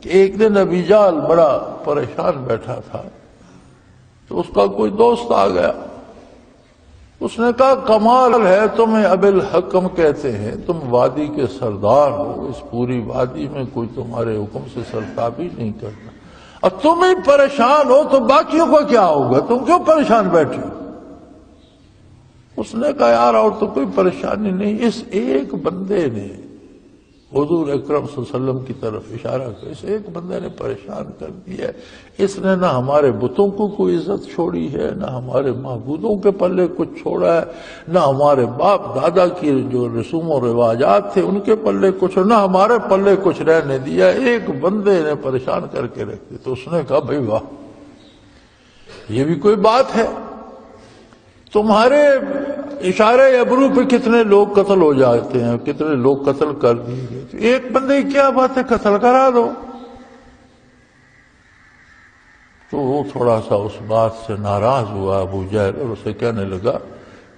کہ ایک دن ابی جہل بڑا پریشان بیٹھا تھا، تو اس کا کوئی دوست آ گیا، اس نے کہا کمال ہے تمہیں ابی الحکم کہتے ہیں، تم وادی کے سردار ہو، اس پوری وادی میں کوئی تمہارے حکم سے سرتابی نہیں کرتا، اور تم ہی پریشان ہو تو باقیوں کو کیا ہوگا، تم کیوں پریشان بیٹھے ہو؟ اس نے کہا یار اور تو کوئی پریشانی نہیں، اس ایک بندے نے حضور اکرم صلی اللہ علیہ وسلم کی طرف اشارہ کر، اس ایک بندے نے پریشان کر دیا ہے، اس نے نہ ہمارے بتوں کو کوئی عزت چھوڑی ہے، نہ ہمارے معبودوں کے پلے کچھ چھوڑا ہے، نہ ہمارے باپ دادا کی جو رسوم و رواجات تھے ان کے پلے کچھ، نہ ہمارے پلے کچھ رہنے دیا، ایک بندے نے پریشان کر کے رکھ دی۔ تو اس نے کہا بھائی واہ، یہ بھی کوئی بات ہے، تمہارے اشارے ابرو پہ کتنے لوگ قتل ہو جاتے ہیں، کتنے لوگ قتل کر دیے گئے، تو ایک بندے کی کیا بات ہے، قتل کرا دو۔ تو وہ تھوڑا سا اس بات سے ناراض ہوا ابو جہل، اور اسے کہنے لگا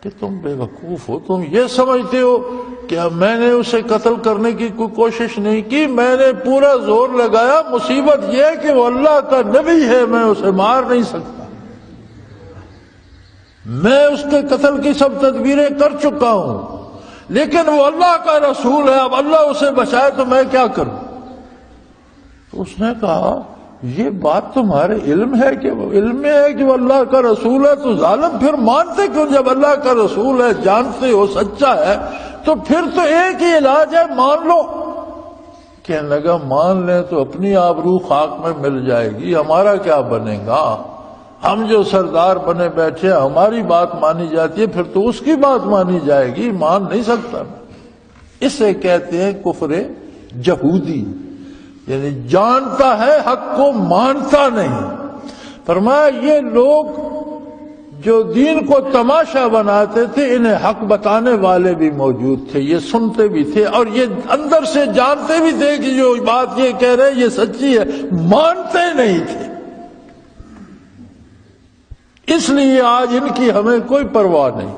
کہ تم بے وقوف ہو، تم یہ سمجھتے ہو کہ میں نے اسے قتل کرنے کی کوئی کوشش نہیں کی، میں نے پورا زور لگایا، مصیبت یہ ہے کہ وہ اللہ کا نبی ہے، میں اسے مار نہیں سکتا، میں اس کے قتل کی سب تدبیریں کر چکا ہوں، لیکن وہ اللہ کا رسول ہے، اب اللہ اسے بچائے تو میں کیا کروں؟ تو اس نے کہا یہ بات تمہارے علم ہے کہ وہ علم میں ہے کہ وہ اللہ کا رسول ہے، تو ظالم پھر مانتے کیوں؟ جب اللہ کا رسول ہے، جانتے ہو سچا ہے، تو پھر تو ایک ہی علاج ہے، مان لو۔ کہنے لگا مان لیں تو اپنی آبرو خاک میں مل جائے گی، ہمارا کیا بنے گا؟ ہم جو سردار بنے بیٹھے ہماری بات مانی جاتی ہے، پھر تو اس کی بات مانی جائے گی، مان نہیں سکتا۔ اسے کہتے ہیں کفر جہودی، یعنی جانتا ہے حق کو مانتا نہیں۔ فرمایا یہ لوگ جو دین کو تماشا بناتے تھے، انہیں حق بتانے والے بھی موجود تھے، یہ سنتے بھی تھے اور یہ اندر سے جانتے بھی تھے کہ جو بات یہ کہہ رہے یہ سچی ہے، مانتے نہیں تھے۔ اس لیے آج ان کی ہمیں کوئی پرواہ نہیں۔